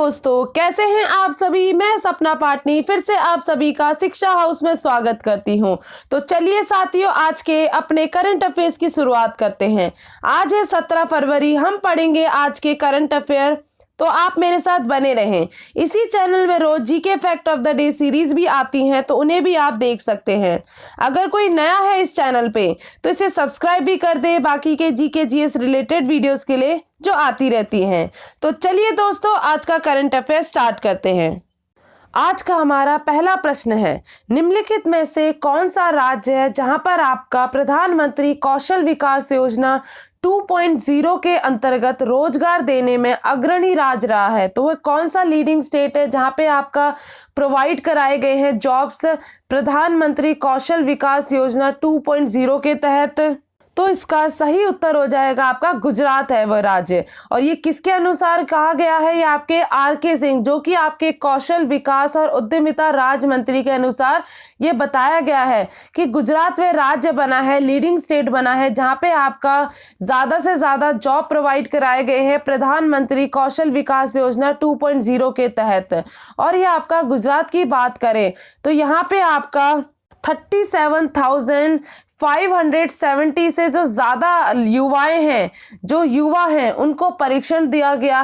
दोस्तों, कैसे हैं आप सभी। मैं सपना पाटनी फिर से आप सभी का शिक्षा हाउस में स्वागत करती हूं। तो चलिए साथियों, आज के अपने करंट अफेयर्स की शुरुआत करते हैं। आज है 17 फरवरी। हम पढ़ेंगे आज के करंट अफेयर, तो आप मेरे साथ बने रहें। इसी चैनल में रोज GK fact of the day series भी आती हैं, तो उन्हें भी आप देख सकते हैं। अगर कोई नया है इस चैनल पे तो इसे सब्सक्राइब भी कर दे, बाकी के जीके जीएस रिलेटेड वीडियोस के लिए जो आती रहती हैं। तो चलिए दोस्तों, आज का करंट अफेयर स्टार्ट करते हैं। आज का हमारा पहला प्रश्न है, निम्नलिखित में से कौन सा राज्य है जहां पर आपका प्रधानमंत्री कौशल विकास योजना 2.0 के अंतर्गत रोजगार देने में अग्रणी राज्य रहा है। तो वह कौन सा लीडिंग स्टेट है जहां पे आपका प्रोवाइड कराए गए हैं जॉब्स प्रधानमंत्री कौशल विकास योजना 2.0 के तहत। तो इसका सही उत्तर हो जाएगा आपका गुजरात है वह राज्य। और ये किसके अनुसार कहा गया है, ये आपके आर.के. सिंह, जो कि आपके कौशल विकास और उद्यमिता राज्य मंत्री के अनुसार ये बताया गया है कि गुजरात वह राज्य बना है, लीडिंग स्टेट बना है, जहां पे आपका ज्यादा से ज्यादा जॉब प्रोवाइड कराए गए हैं प्रधानमंत्री कौशल विकास योजना 2.0 के तहत। और ये आपका गुजरात की बात करें तो यहाँ पे आपका 37,570 से जो ज़्यादा युवाएं हैं, जो युवा हैं, उनको परीक्षण दिया गया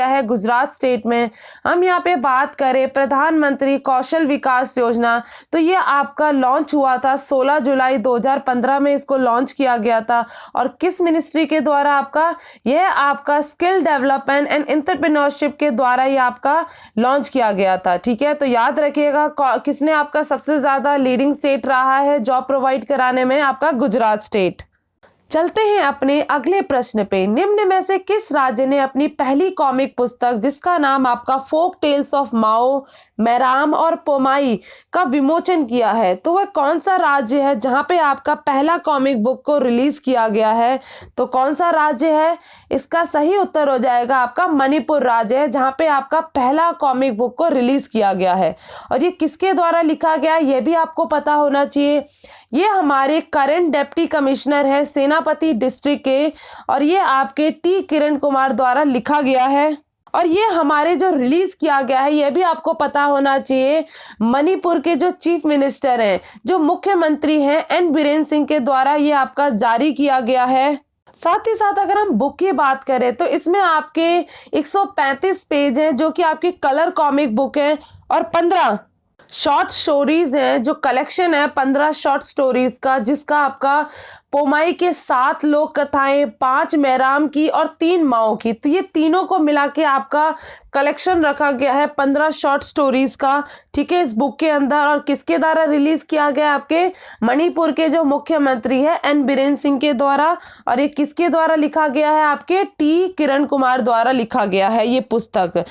है गुजरात स्टेट में। हम यहाँ पे बात करें प्रधानमंत्री कौशल विकास योजना, तो ये आपका लॉन्च हुआ था 16 जुलाई 2015 में इसको लॉन्च किया गया था। और किस मिनिस्ट्री के द्वारा यह आपका स्किल डेवलपमेंट एंड एंटरप्रेन्योरशिप के द्वारा ये आपका लॉन्च किया गया था। ठीक है, तो याद रखिएगा किसने आपका सबसे ज़्यादा लीडिंग स्टेट रहा है जॉब प्रोवाइड कराने में, आपका गुजरात स्टेट। चलते हैं अपने अगले प्रश्न पे। निम्न में से किस राज्य ने अपनी पहली कॉमिक पुस्तक, जिसका नाम आपका फोक टेल्स ऑफ माओ, मैराम और पोमाई का विमोचन किया है। तो वह कौन सा राज्य है जहां पे आपका पहला कॉमिक बुक को रिलीज किया गया है। तो कौन सा राज्य है, इसका सही उत्तर हो जाएगा आपका मणिपुर राज्य है, जहां पे आपका पहला कॉमिक बुक को रिलीज किया गया है। और ये किसके द्वारा लिखा गया है, ये भी आपको पता होना चाहिए। ये हमारे करंट डिप्टी कमिश्नर है सेनापति डिस्ट्रिक्ट के, और ये आपके टी किरण कुमार द्वारा लिखा गया है। और ये हमारे जो रिलीज किया गया है, ये भी आपको पता होना चाहिए, मणिपुर के जो चीफ मिनिस्टर हैं, जो मुख्यमंत्री हैं, एन बीरेन सिंह के द्वारा ये आपका जारी किया गया है। साथ ही साथ अगर हम बुक की बात करें तो इसमें आपके 135 पेज हैं जो कि आपकी कलर कॉमिक बुक है, और 15 शॉर्ट स्टोरीज हैं, जो कलेक्शन है 15 शॉर्ट स्टोरीज का, जिसका आपका पोमाई के 7 लोक कथाएं, 5 मैराम की और 3 माओ की, तो ये तीनों को मिला के आपका कलेक्शन रखा गया है 15 शॉर्ट स्टोरीज का। ठीक है, इस बुक के अंदर। और किसके द्वारा रिलीज किया गया, आपके मणिपुर के जो मुख्यमंत्री है एन बीरेन सिंह के द्वारा। और ये किसके द्वारा लिखा गया है, आपके टी किरण कुमार द्वारा लिखा गया है ये पुस्तक।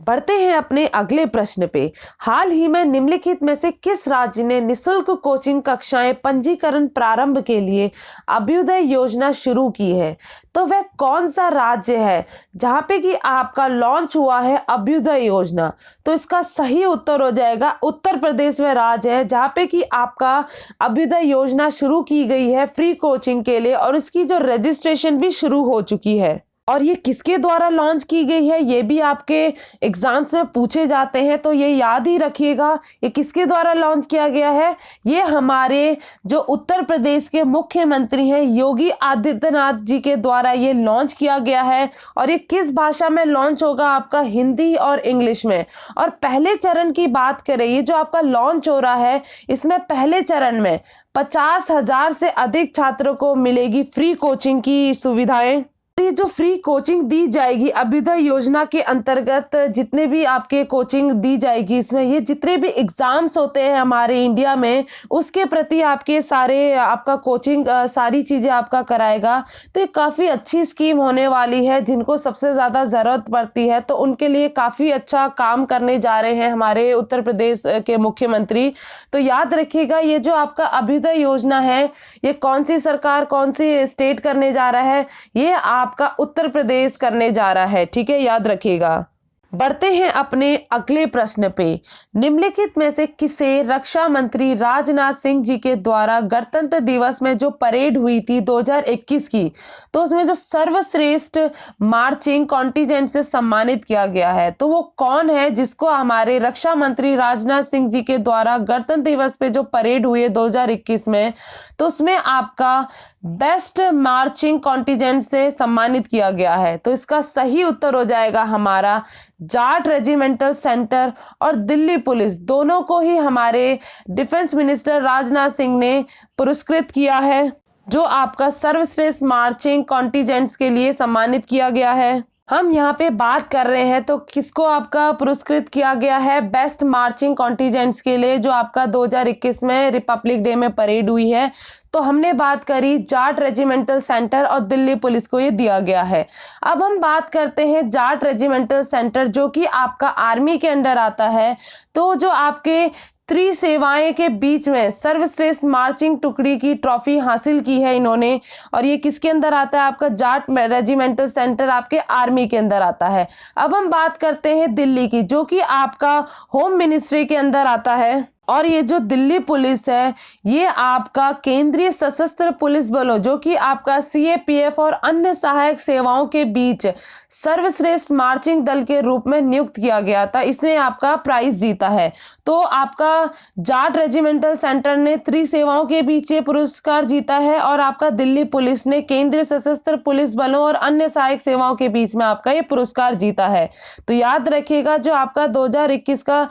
बढ़ते हैं अपने अगले प्रश्न पे। हाल ही में निम्नलिखित में से किस राज्य ने निशुल्क कोचिंग कक्षाएं पंजीकरण प्रारंभ के लिए अभ्युदय योजना शुरू की है। तो वह कौन सा राज्य है जहां पे कि आपका लॉन्च हुआ है अभ्युदय योजना। तो इसका सही उत्तर हो जाएगा उत्तर प्रदेश वह राज्य है जहां पे कि आपका अभ्युदय योजना शुरू की गई है फ्री कोचिंग के लिए, और इसकी जो रजिस्ट्रेशन भी शुरू हो चुकी है। और ये किसके द्वारा लॉन्च की गई है, ये भी आपके एग्जाम्स में पूछे जाते हैं, तो ये याद ही रखिएगा ये किसके द्वारा लॉन्च किया गया है। ये हमारे जो उत्तर प्रदेश के मुख्यमंत्री हैं योगी आदित्यनाथ जी के द्वारा ये लॉन्च किया गया है। और ये किस भाषा में लॉन्च होगा, आपका हिंदी और इंग्लिश में। और पहले चरण की बात करें, ये जो आपका लॉन्च हो रहा है, इसमें पहले चरण में 50,000 से अधिक छात्रों को मिलेगी फ्री कोचिंग की सुविधाएं। ये जो फ्री कोचिंग दी जाएगी अभ्युदय योजना के अंतर्गत, जितने भी आपके कोचिंग दी जाएगी, इसमें ये जितने भी एग्जाम्स होते हैं हमारे इंडिया में, उसके प्रति आपके सारे आपका कोचिंग सारी चीज़ें आपका कराएगा। तो ये काफ़ी अच्छी स्कीम होने वाली है, जिनको सबसे ज़्यादा ज़रूरत पड़ती है, तो उनके लिए काफ़ी अच्छा काम करने जा रहे हैं हमारे उत्तर प्रदेश के मुख्यमंत्री। तो याद रखिएगा, ये जो आपका अभ्युदय योजना है, ये कौन सी सरकार, कौन सी स्टेट करने जा रहा है, ये आपका उत्तर प्रदेश करने जा रहा है। ठीक है, याद रखिएगा। बढ़ते हैं अपने अगले प्रश्न पे। निम्नलिखित में से किसे रक्षा मंत्री राजनाथ सिंह जी के द्वारा गणतंत्र दिवस में जो परेड हुई थी 2021 की, तो उसमें जो सर्वश्रेष्ठ मार्चिंग कॉन्टिजेंट से सम्मानित किया गया है, तो वो कौन है जिसको हमारे रक्षा मंत्री राजनाथ सिंह जी के द्वारा गणतंत्र दिवस पे जो परेड हुई है 2021 में, तो उसमें आपका बेस्ट मार्चिंग कॉन्टिजेंट से सम्मानित किया गया है। तो इसका सही उत्तर हो जाएगा हमारा जाट रेजिमेंटल सेंटर और दिल्ली पुलिस, दोनों को ही हमारे डिफेंस मिनिस्टर राजनाथ सिंह ने पुरस्कृत किया है, जो आपका सर्वश्रेष्ठ मार्चिंग कॉन्टिजेंट्स के लिए सम्मानित किया गया है। हम यहाँ पे बात कर रहे हैं तो किसको आपका पुरस्कृत किया गया है बेस्ट मार्चिंग कॉन्टिजेंट्स के लिए, जो आपका 2021 में रिपब्लिक डे में परेड हुई है। तो हमने बात करी जाट रेजिमेंटल सेंटर और दिल्ली पुलिस को ये दिया गया है। अब हम बात करते हैं जाट रेजिमेंटल सेंटर, जो कि आपका आर्मी के अंडर आता है। तो जो आपके त्रिसेवाएं के बीच में सर्वश्रेष्ठ मार्चिंग टुकड़ी की ट्रॉफी हासिल की है इन्होंने, और ये किसके अंदर आता है? आपका जाट रेजिमेंटल सेंटर आपके आर्मी के अंदर आता है। अब हम बात करते हैं दिल्ली की, जो कि आपका होम मिनिस्ट्री के अंदर आता है। और ये जो दिल्ली पुलिस है, ये आपका केंद्रीय सशस्त्र पुलिस बलों, जो कि आपका सीएपीएफ और अन्य सहायक सेवाओं के बीच सर्वश्रेष्ठ मार्चिंग दल के रूप में नियुक्त किया गया था। इसने आपका प्राइज जीता है। तो आपका जाट रेजिमेंटल सेंटर ने त्रिसेवाओं के बीच ये पुरस्कार जीता है, और आपका दिल्ली पुलिस ने केंद्रीय सशस्त्र पुलिस बलों और अन्य सहायक सेवाओं के बीच में आपका ये पुरस्कार जीता है। तो याद रखिएगा, जो आपका 2021 का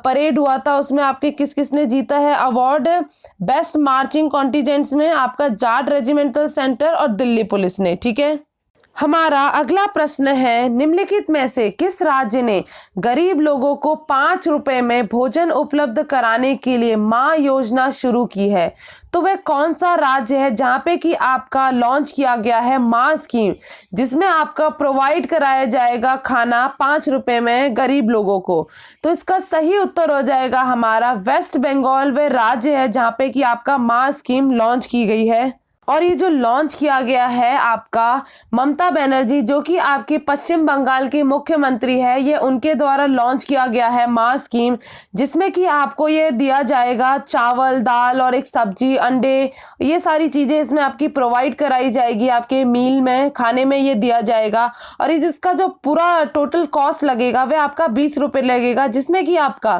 परेड हुआ था उसमें आपके किस किसने जीता है अवार्ड बेस्ट मार्चिंग कॉन्टिजेंट्स में? आपका जाट रेजिमेंटल सेंटर और दिल्ली पुलिस ने। ठीक है, हमारा अगला प्रश्न है, निम्नलिखित में से किस राज्य ने गरीब लोगों को 5 रुपए में भोजन उपलब्ध कराने के लिए माँ योजना शुरू की है? तो वह कौन सा राज्य है जहाँ पे कि आपका लॉन्च किया गया है माँ स्कीम, जिसमें आपका प्रोवाइड कराया जाएगा खाना 5 रुपए में गरीब लोगों को? तो इसका सही उत्तर हो जाएगा हमारा वेस्ट बंगाल, वह राज्य है जहाँ पे कि आपका माँ स्कीम लॉन्च की गई है। और ये जो लॉन्च किया गया है आपका ममता बनर्जी, जो कि आपकी पश्चिम बंगाल की मुख्यमंत्री है, ये उनके द्वारा लॉन्च किया गया है माँ स्कीम, जिसमें कि आपको ये दिया जाएगा चावल, दाल और एक सब्जी, अंडे, ये सारी चीज़ें इसमें आपकी प्रोवाइड कराई जाएगी। आपके मील में, खाने में ये दिया जाएगा। और ये जिसका जो पूरा टोटल कॉस्ट लगेगा वह आपका 20 रुपये लगेगा, जिसमें कि आपका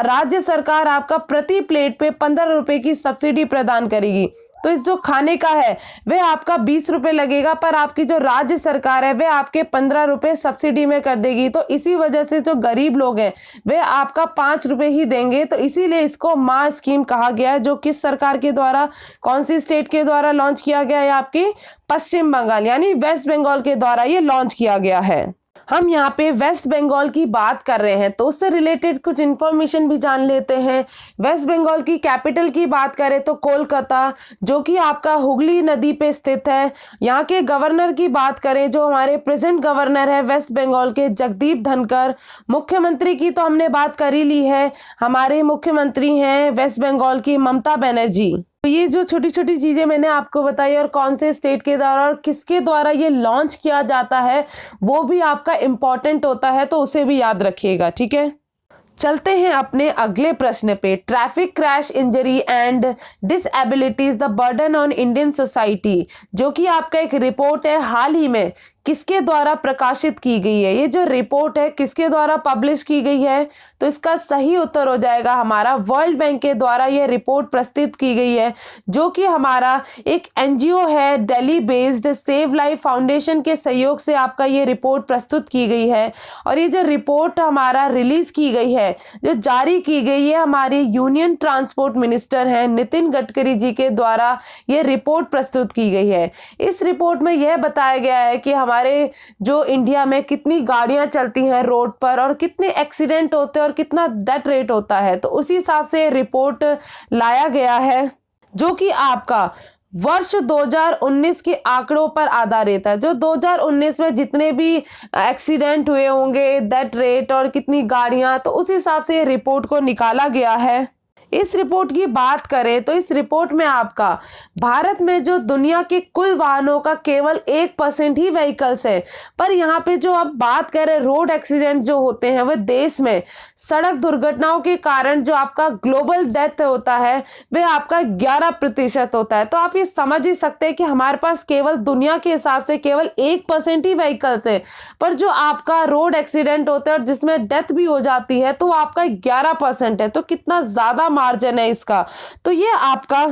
राज्य सरकार आपका प्रति प्लेट पे 15 रुपये की सब्सिडी प्रदान करेगी। तो इस जो खाने का है वह आपका 20 रुपये लगेगा, पर आपकी जो राज्य सरकार है वह आपके 15 रुपये सब्सिडी में कर देगी। तो इसी वजह से जो गरीब लोग हैं वह आपका 5 रुपये ही देंगे। तो इसीलिए इसको माँ स्कीम कहा गया है, जो किस सरकार के द्वारा, कौन सी स्टेट के द्वारा लॉन्च किया गया है? आपकी पश्चिम बंगाल यानी वेस्ट बंगाल के द्वारा ये लॉन्च किया गया है। हम यहाँ पे वेस्ट बंगाल की बात कर रहे हैं तो उससे रिलेटेड कुछ इन्फॉर्मेशन भी जान लेते हैं। वेस्ट बंगाल की कैपिटल की बात करें तो कोलकाता, जो कि आपका हुगली नदी पे स्थित है। यहाँ के गवर्नर की बात करें, जो हमारे प्रेजेंट गवर्नर है वेस्ट बंगाल के जगदीप धनखड़। मुख्यमंत्री की तो हमने बात कर ही ली है, हमारे मुख्यमंत्री हैं वेस्ट बंगाल की ममता बनर्जी। तो ये जो छोटी छोटी चीजें मैंने आपको बताई और कौन से स्टेट के द्वारा और किसके द्वारा ये लॉन्च किया जाता है वो भी आपका इम्पोर्टेंट होता है, तो उसे भी याद रखिएगा। ठीक है, चलते हैं अपने अगले प्रश्न पे। Traffic crash injury and डिसएबिलिटीज the burden on Indian society, जो कि आपका एक रिपोर्ट है, हाल ही में किसके द्वारा प्रकाशित की गई है? ये जो रिपोर्ट है किसके द्वारा पब्लिश की गई है? तो इसका सही उत्तर हो जाएगा हमारा वर्ल्ड बैंक के द्वारा ये रिपोर्ट प्रस्तुत की गई है, जो कि हमारा एक एनजीओ है Delhi based save life foundation के सहयोग से आपका ये रिपोर्ट प्रस्तुत की गई है। और ये जो रिपोर्ट हमारा रिलीज की गई है, जो जारी की गई है, हमारे यूनियन ट्रांसपोर्ट मिनिस्टर हैं नितिन गडकरी जी के द्वारा ये रिपोर्ट प्रस्तुत की गई है। इस रिपोर्ट में यह बताया गया है कि हमारे जो इंडिया में कितनी गाड़ियां चलती हैं रोड पर और कितने एक्सीडेंट होते हैं और कितना डेथ रेट होता है। तो उसी हिसाब से रिपोर्ट लाया गया है, जो कि आपका वर्ष 2019 के आंकड़ों पर आधारित है। जो 2019 में जितने भी एक्सीडेंट हुए होंगे, डेथ रेट और कितनी गाड़ियां, तो उस हिसाब से रिपोर्ट को निकाला गया है। इस रिपोर्ट की बात करें तो इस रिपोर्ट में आपका भारत में जो दुनिया के कुल वाहनों का केवल 1% ही व्हीकल्स है, पर यहाँ पे जो अब बात करें रोड एक्सीडेंट जो होते हैं वह देश में सड़क दुर्घटनाओं के कारण जो आपका ग्लोबल डेथ होता है वह आपका 11% होता है। तो आप ये समझ ही सकते हैं कि हमारे पास केवल दुनिया के हिसाब से केवल 1% ही व्हीकल्स है, पर जो आपका रोड एक्सीडेंट होता है और जिसमें डेथ भी हो जाती है तो वो आपका 11% है। तो कितना ज्यादा मार्जिन है इसका। तो ये आपका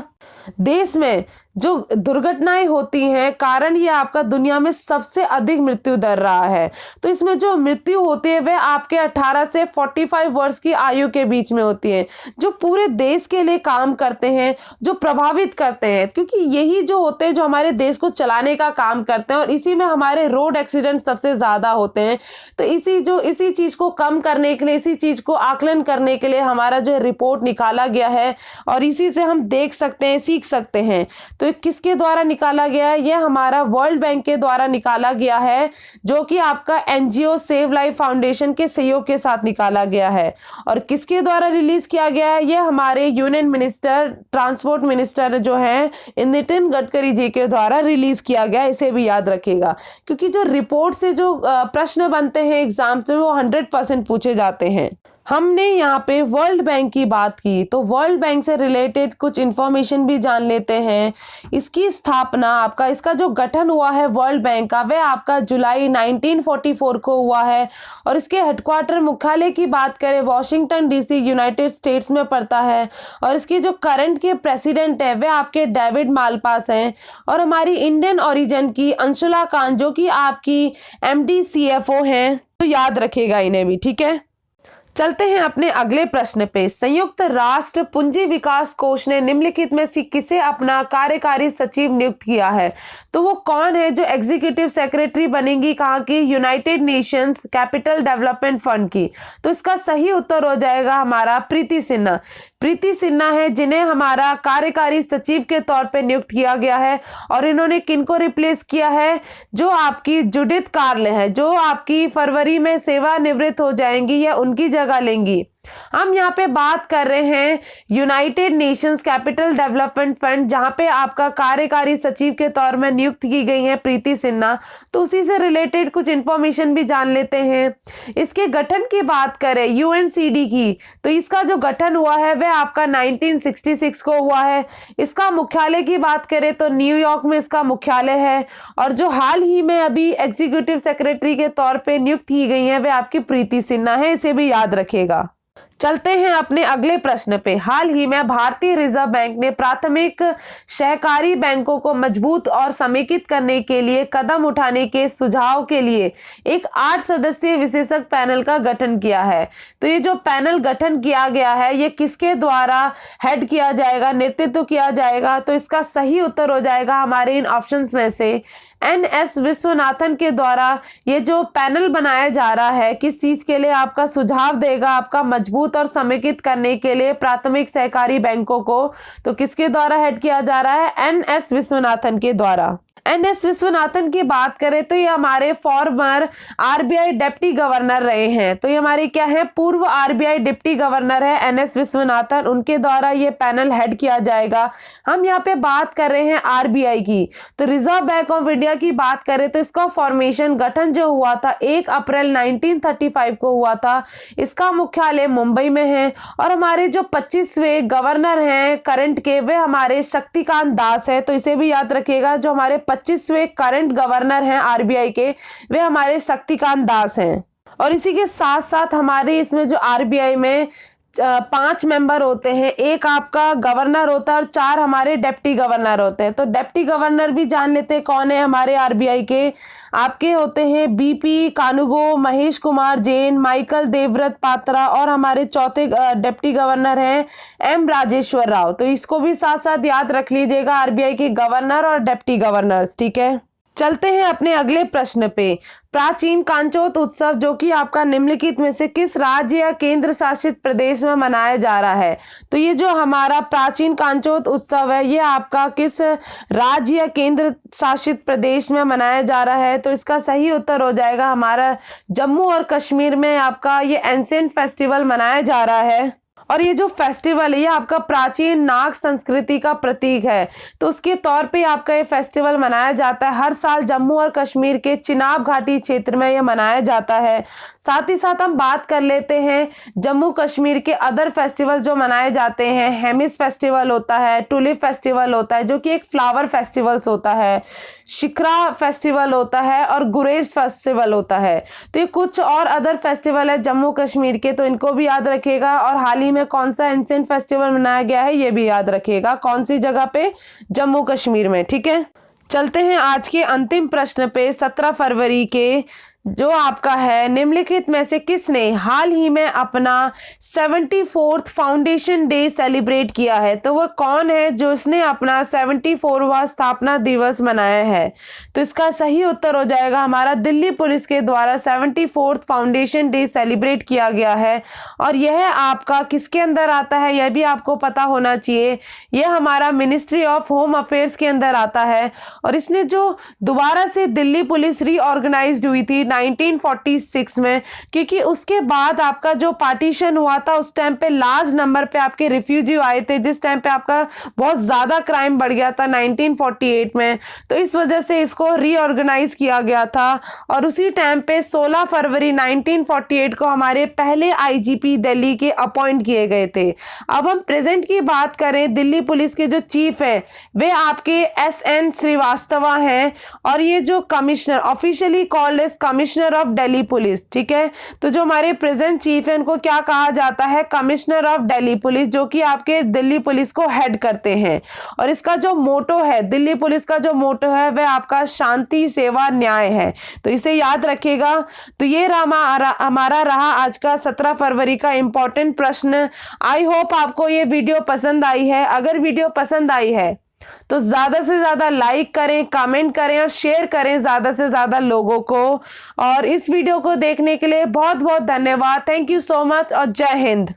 देश में जो दुर्घटनाएं होती हैं कारण ये आपका दुनिया में सबसे अधिक मृत्यु दर रहा है। तो इसमें जो मृत्यु होती है वह आपके 18 से 45 वर्ष की आयु के बीच में होती है, जो पूरे देश के लिए काम करते हैं, जो प्रभावित करते हैं, क्योंकि यही जो होते हैं जो हमारे देश को चलाने का काम करते हैं और इसी में हमारे रोड एक्सीडेंट सबसे ज्यादा होते हैं। तो इसी चीज को कम करने के लिए, इसी चीज को आकलन करने के लिए हमारा जो रिपोर्ट निकाला गया है और इसी से हम देख सकते हैं, सीख सकते हैं। तो किसके द्वारा निकाला गया है? यह हमारा वर्ल्ड बैंक के द्वारा निकाला गया है, जो कि आपका एनजीओ सेव लाइफ फाउंडेशन के सहयोग के साथ निकाला गया है। और किसके द्वारा रिलीज किया गया है? यह हमारे यूनियन मिनिस्टर, ट्रांसपोर्ट मिनिस्टर जो है नितिन गडकरी जी के द्वारा रिलीज किया गया। इसे भी याद रखिएगा, क्योंकि जो रिपोर्ट से जो प्रश्न बनते हैं एग्जाम में वो 100% पूछे जाते हैं। हमने यहाँ पे वर्ल्ड बैंक की बात की, तो वर्ल्ड बैंक से रिलेटेड कुछ इंफॉर्मेशन भी जान लेते हैं। इसकी स्थापना आपका, इसका जो गठन हुआ है वर्ल्ड बैंक का, वह आपका जुलाई 1944 को हुआ है। और इसके हेडक्वार्टर मुख्यालय की बात करें वॉशिंगटन डीसी यूनाइटेड स्टेट्स में पड़ता है। और इसके जो करंट के प्रेसिडेंट है वह आपके डेविड मालपास हैं। और हमारी इंडियन ओरिजिन की अंशुला कांत जो कि आपकी MD CFO हैं, तो याद रखिएगा इन्हें भी, ठीक है। चलते हैं अपने अगले प्रश्न पे। संयुक्त राष्ट्र पूंजी विकास कोष ने निम्नलिखित में से किसे अपना कार्यकारी सचिव नियुक्त किया है? तो वो कौन है जो एग्जीक्यूटिव सेक्रेटरी बनेंगी? कहाँ की? United Nations capital development fund की। तो इसका सही उत्तर हो जाएगा हमारा प्रीति सिन्हा। प्रीति सिन्हा है जिन्हें हमारा कार्यकारी सचिव के तौर पे नियुक्त किया गया है। और इन्होंने किनको रिप्लेस किया है? जो आपकी जुडिथ कार्ले है, जो आपकी फरवरी में सेवानिवृत्त हो जाएंगी, या उनकी जगह लेंगी। हम यहाँ पे बात कर रहे हैं United Nations capital development fund, जहाँ पे आपका कार्यकारी सचिव के तौर में नियुक्त की गई है प्रीति सिन्हा। तो उसी से रिलेटेड कुछ इंफॉर्मेशन भी जान लेते हैं। इसके गठन की बात करें UNCD की, तो इसका जो गठन हुआ है वह आपका 1966 को हुआ है। इसका मुख्यालय की बात करें तो न्यूयॉर्क में इसका मुख्यालय है। और जो हाल ही में अभी एग्जीक्यूटिव सेक्रेटरी के तौर पे नियुक्त की गई है वह आपकी प्रीति सिन्हा है, इसे भी याद रखिएगा। चलते हैं अपने अगले प्रश्न पे। हाल ही में भारतीय रिजर्व बैंक ने प्राथमिक सहकारी बैंकों को मजबूत और समेकित करने के लिए कदम उठाने के सुझाव के लिए एक 8 सदस्यीय विशेषज्ञ पैनल का गठन किया है। तो ये जो पैनल गठन किया गया है ये किसके द्वारा हेड किया जाएगा, नेतृत्व किया जाएगा? तो इसका सही उत्तर हो जाएगा हमारे इन ऑप्शंस में से NS विश्वनाथन के द्वारा ये जो पैनल बनाया जा रहा है, किस चीज के लिए? आपका सुझाव देगा आपका मजबूत और समेकित करने के लिए प्राथमिक सहकारी बैंकों को। तो किसके द्वारा हेड किया जा रहा है? NS विश्वनाथन के द्वारा। NS विश्वनाथन की बात करें तो ये हमारे फॉर्मर RBI डिप्टी गवर्नर रहे हैं। तो ये हमारे क्या है? पूर्व RBI डिप्टी गवर्नर है NS विश्वनाथन, उनके द्वारा ये पैनल हेड किया जाएगा। हम यहाँ पे बात कर रहे हैं RBI की। तो रिजर्व बैंक ऑफ इंडिया की बात करें तो इसका फॉर्मेशन, गठन जो हुआ था 1 अप्रैल 1935 को हुआ था। इसका मुख्यालय मुंबई में है। और हमारे जो 25वें गवर्नर हैं करंट के, वे हमारे शक्तिकांत दास है। तो इसे भी याद रखिएगा, जो हमारे 25वें करंट गवर्नर हैं RBI के, वे हमारे शक्तिकांत दास हैं। और इसी के साथ साथ हमारे इसमें जो RBI में 5 मेंबर होते हैं, एक आपका गवर्नर होता है और 4 हमारे डिप्टी गवर्नर होते हैं। तो डिप्टी गवर्नर भी जान लेते हैं कौन है हमारे RBI के। आपके होते हैं BP कानुगो, महेश कुमार जैन, माइकल देवव्रत पात्रा, और हमारे चौथे डिप्टी गवर्नर हैं M राजेश्वर राव। तो इसको भी साथ साथ याद रख लीजिएगा, RBI के गवर्नर और डिप्टी गवर्नर्स, ठीक है। चलते हैं अपने अगले प्रश्न पे। प्राचीन कांचोत उत्सव जो कि आपका निम्नलिखित में से किस राज्य या केंद्र शासित प्रदेश में मनाया जा रहा है? तो ये जो हमारा प्राचीन कांचोत उत्सव है ये आपका किस राज्य या केंद्र शासित प्रदेश में मनाया जा रहा है? तो इसका सही उत्तर हो जाएगा हमारा जम्मू और कश्मीर में आपका ये एंशिएंट फेस्टिवल मनाया जा रहा है। और ये जो फेस्टिवल है ये आपका प्राचीन नाग संस्कृति का प्रतीक है, तो उसके तौर पे आपका ये फेस्टिवल मनाया जाता है। हर साल जम्मू और कश्मीर के चिनाब घाटी क्षेत्र में ये मनाया जाता है। साथ ही साथ हम बात कर लेते हैं जम्मू कश्मीर के अदर फेस्टिवल जो मनाए जाते हैं। हेमिस फेस्टिवल होता है, टुलिप फेस्टिवल होता है जो कि एक फ्लावर फेस्टिवल्स होता है, शिखरा फेस्टिवल होता है और गुरेज फेस्टिवल होता है। तो ये कुछ और अदर फेस्टिवल है जम्मू कश्मीर के, तो इनको भी याद रखिएगा। और हाल ही में कौन सा एंशिएंट फेस्टिवल मनाया गया है ये भी याद रखिएगा, कौन सी जगह पे, जम्मू कश्मीर में। ठीक है, चलते हैं आज के अंतिम प्रश्न पे। 17 फरवरी के जो आपका है, निम्नलिखित में से किसने हाल ही में अपना 74th फाउंडेशन डे सेलिब्रेट किया है? तो वह कौन है जो इसने अपना 74वां स्थापना दिवस मनाया है? तो इसका सही उत्तर हो जाएगा हमारा दिल्ली पुलिस के द्वारा 74th फाउंडेशन डे सेलिब्रेट किया गया है। और यह आपका किसके अंदर आता है यह भी आपको पता होना चाहिए। यह हमारा मिनिस्ट्री ऑफ होम अफेयर्स के अंदर आता है। और इसने जो दोबारा से दिल्ली पुलिस रीऑर्गेनाइज्ड हुई थी 1946 में, क्योंकि उसके बाद आपका जो पार्टीशन हुआ था उस टाइम पे लार्ज नंबर पे आपके रिफ्यूजी आए थे, जिस टाइम पे आपका बहुत ज्यादा क्राइम बढ़ गया था 1948 में। तो इस वजह से इसको रीऑर्गेनाइज किया गया था। और उसी टाइम पे 16 फरवरी 1948 को हमारे पहले आईजीपी दिल्ली के अपॉइंट किए गए थे। अब हम प्रेजेंट की बात करें, दिल्ली पुलिस के जो चीफ है वे आपके SN श्रीवास्तव हैं। और ये जो commissioner officially called as commissioner of Delhi police, ठीक है। तो जो हमारे प्रेजेंट चीफ है उनको क्या कहा जाता है? कमिश्नर ऑफ दिल्ली पुलिस, जो कि आपके दिल्ली पुलिस को हेड करते हैं। और इसका जो मोटो है, दिल्ली पुलिस का जो मोटो है वह आपका शांति सेवा न्याय है, तो इसे याद रखिएगा। तो ये हमारा रहा आज का 17 फरवरी का इंपॉर्टेंट प्रश्न। आई होप आपको ये वीडियो पसंद आई है। अगर वीडियो पसंद आई है तो ज्यादा से ज्यादा लाइक करें, कमेंट करें और शेयर करें ज्यादा से ज्यादा लोगों को। और इस वीडियो को देखने के लिए बहुत बहुत धन्यवाद। थैंक यू सो मच और जय हिंद।